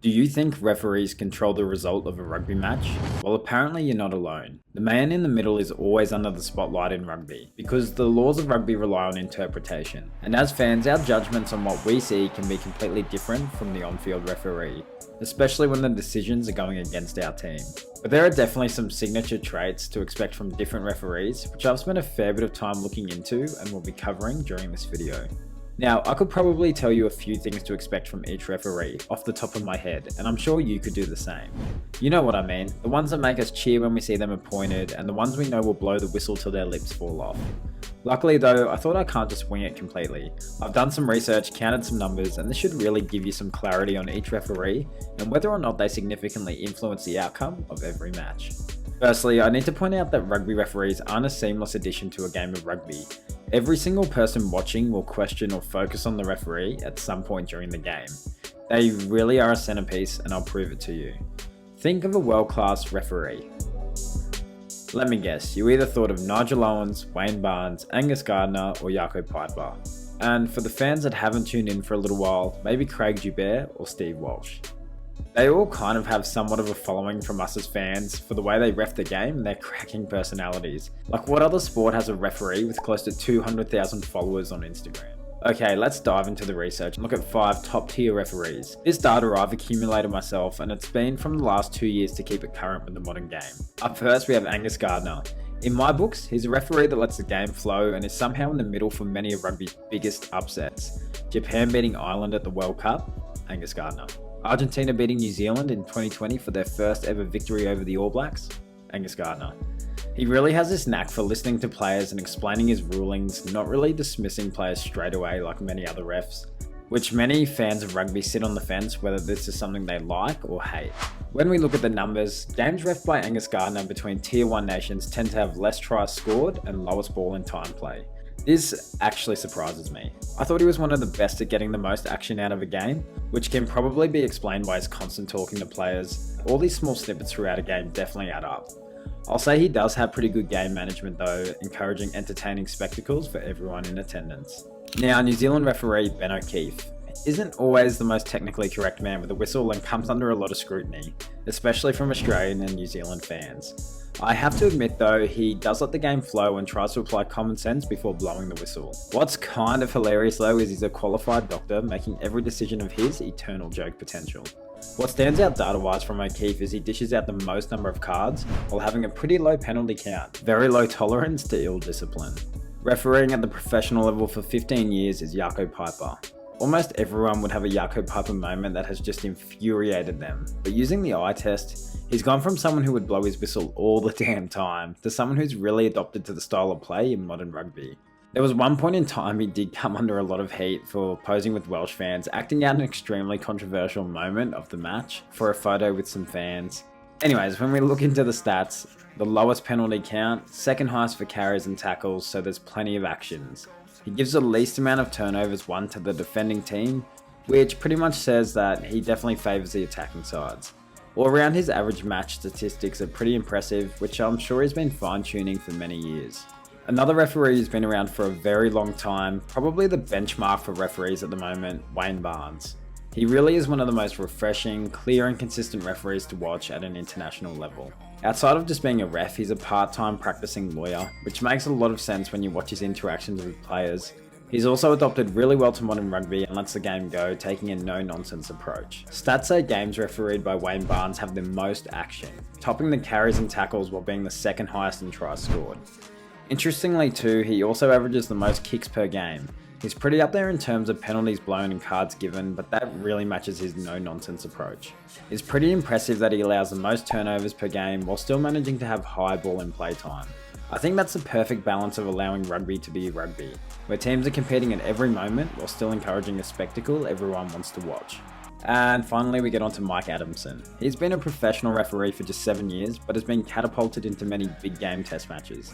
Do you think referees control the result of a rugby match? Well, apparently you're not alone. The man in the middle is always under the spotlight in rugby, because the laws of rugby rely on interpretation. And as fans, our judgments on what we see can be completely different from the on-field referee, especially when the decisions are going against our team. But there are definitely some signature traits to expect from different referees, which I've spent a fair bit of time looking into and will be covering during this video. Now, I could probably tell you a few things to expect from each referee off the top of my head, and I'm sure you could do the same. You know what I mean, the ones that make us cheer when we see them appointed, and the ones we know will blow the whistle till their lips fall off. Luckily though, I thought I can't just wing it completely. I've done some research, counted some numbers, and this should really give you some clarity on each referee and whether or not they significantly influence the outcome of every match. Firstly, I need to point out that rugby referees aren't a seamless addition to a game of rugby. Every single person watching will question or focus on the referee at some point during the game. They really are a centerpiece, and I'll prove it to you. Think of a world-class referee. Let me guess, you either thought of Nigel Owens, Wayne Barnes, Angus Gardner, or Jaco Peyper. And for the fans that haven't tuned in for a little while, maybe Craig Joubert or Steve Walsh. They all kind of have somewhat of a following from us as fans for the way they ref the game and their cracking personalities. Like, what other sport has a referee with close to 200,000 followers on Instagram? Okay, let's dive into the research and look at 5 top tier referees. This data I've accumulated myself, and it's been from the last 2 years to keep it current with the modern game. Up first we have Angus Gardner. In my books, he's a referee that lets the game flow and is somehow in the middle for many of rugby's biggest upsets. Japan beating Ireland at the World Cup, Angus Gardner. Argentina beating New Zealand in 2020 for their first ever victory over the All Blacks, Angus Gardner. He really has this knack for listening to players and explaining his rulings, not really dismissing players straight away like many other refs, which many fans of rugby sit on the fence whether this is something they like or hate. When we look at the numbers, games reffed by Angus Gardner between Tier 1 nations tend to have less tries scored and lowest ball in time play. This actually surprises me. I thought he was one of the best at getting the most action out of a game, which can probably be explained by his constant talking to players. All these small snippets throughout a game definitely add up. I'll say he does have pretty good game management though, encouraging entertaining spectacles for everyone in attendance. Now, New Zealand referee Ben O'Keefe isn't always the most technically correct man with a whistle and comes under a lot of scrutiny, especially from Australian and New Zealand fans. I have to admit though, he does let the game flow and tries to apply common sense before blowing the whistle. What's kind of hilarious though is he's a qualified doctor, making every decision of his eternal joke potential. What stands out data-wise from O'Keefe is he dishes out the most number of cards while having a pretty low penalty count, very low tolerance to ill discipline. Refereeing at the professional level for 15 years is Jaco Peyper. Almost everyone would have a Jaco Peyper moment that has just infuriated them, but using the eye test, he's gone from someone who would blow his whistle all the damn time to someone who's really adopted to the style of play in modern rugby. There was one point in time he did come under a lot of heat for posing with Welsh fans, acting out an extremely controversial moment of the match for a photo with some fans. Anyways, when we look into the stats, the lowest penalty count, second highest for carries and tackles, so there's plenty of actions. He gives the least amount of turnovers, one to the defending team, which pretty much says that he definitely favours the attacking sides. All around, his average match statistics are pretty impressive, which I'm sure he's been fine-tuning for many years. Another referee who's been around for a very long time, probably the benchmark for referees at the moment, Wayne Barnes. He really is one of the most refreshing, clear and consistent referees to watch at an international level. Outside of just being a ref, he's a part-time practicing lawyer, which makes a lot of sense when you watch his interactions with players. He's also adopted really well to modern rugby and lets the game go, taking a no-nonsense approach. Stats say games refereed by Wayne Barnes have the most action, topping the carries and tackles while being the second highest in tries scored. Interestingly too, he also averages the most kicks per game. He's pretty up there in terms of penalties blown and cards given, but that really matches his no-nonsense approach. It's pretty impressive that he allows the most turnovers per game while still managing to have high ball in play time. I think that's the perfect balance of allowing rugby to be rugby, where teams are competing at every moment while still encouraging a spectacle everyone wants to watch. And finally we get on to Mike Adamson. He's been a professional referee for just 7 years, but has been catapulted into many big game test matches.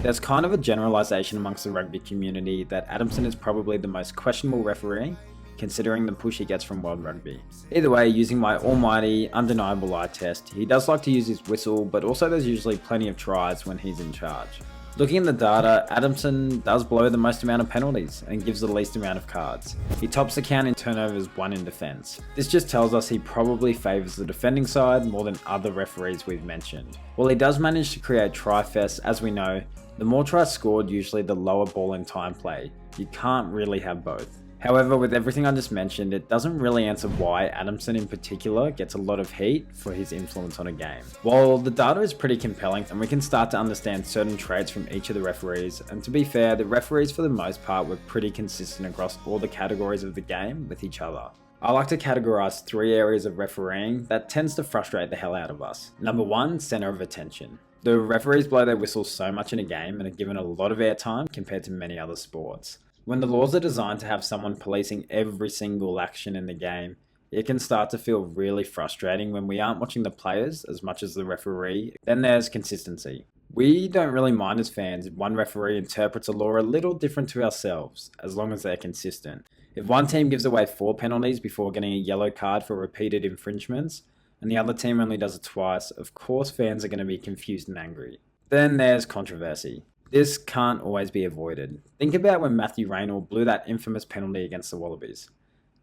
There's kind of a generalisation amongst the rugby community that Adamson is probably the most questionable referee, considering the push he gets from World Rugby. Either way, using my almighty, undeniable eye test, he does like to use his whistle, but also there's usually plenty of tries when he's in charge. Looking at the data, Adamson does blow the most amount of penalties and gives the least amount of cards. He tops the count in turnovers, 1 in defence. This just tells us he probably favours the defending side more than other referees we've mentioned. While he does manage to create try-fests, as we know, the more tries scored usually the lower ball in time play. You can't really have both. However, with everything I just mentioned, it doesn't really answer why Adamson in particular gets a lot of heat for his influence on a game. While the data is pretty compelling and we can start to understand certain traits from each of the referees, and to be fair, the referees for the most part were pretty consistent across all the categories of the game with each other. I like to categorise 3 areas of refereeing that tends to frustrate the hell out of us. Number 1, centre of attention. The referees blow their whistles so much in a game and are given a lot of airtime compared to many other sports. When the laws are designed to have someone policing every single action in the game, it can start to feel really frustrating when we aren't watching the players as much as the referee. Then there's consistency. We don't really mind as fans if one referee interprets a law a little different to ourselves, as long as they're consistent. If one team gives away 4 penalties before getting a yellow card for repeated infringements, and the other team only does it twice, of course fans are going to be confused and angry. Then there's controversy. This can't always be avoided. Think about when Matthew Raynor blew that infamous penalty against the Wallabies.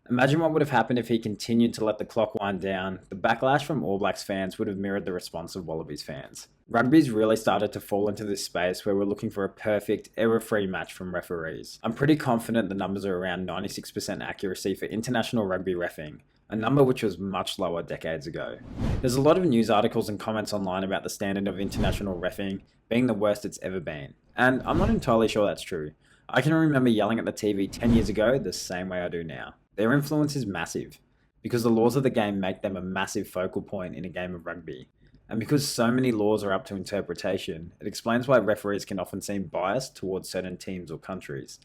Imagine what would have happened if he continued to let the clock wind down. The backlash from All Blacks fans would have mirrored the response of Wallabies fans. Rugby's really started to fall into this space where we're looking for a perfect, error-free match from referees. I'm pretty confident the numbers are around 96% accuracy for international rugby reffing, a number which was much lower decades ago. There's a lot of news articles and comments online about the standard of international reffing being the worst it's ever been, and I'm not entirely sure that's true. I can remember yelling at the TV 10 years ago the same way I do now. Their influence is massive, because the laws of the game make them a massive focal point in a game of rugby. And because so many laws are up to interpretation, it explains why referees can often seem biased towards certain teams or countries.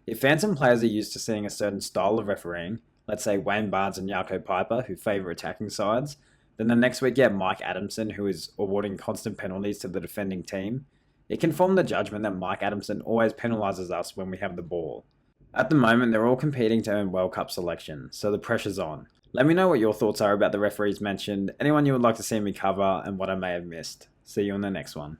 If fans and players are used to seeing a certain style of refereeing, let's say Wayne Barnes and Jaco Peyper, who favour attacking sides, then the next week you have Mike Adamson, who is awarding constant penalties to the defending team, it can form the judgment that Mike Adamson always penalises us when we have the ball. At the moment, they're all competing to earn World Cup selection, so the pressure's on. Let me know what your thoughts are about the referees mentioned, anyone you would like to see me cover, and what I may have missed. See you on the next one.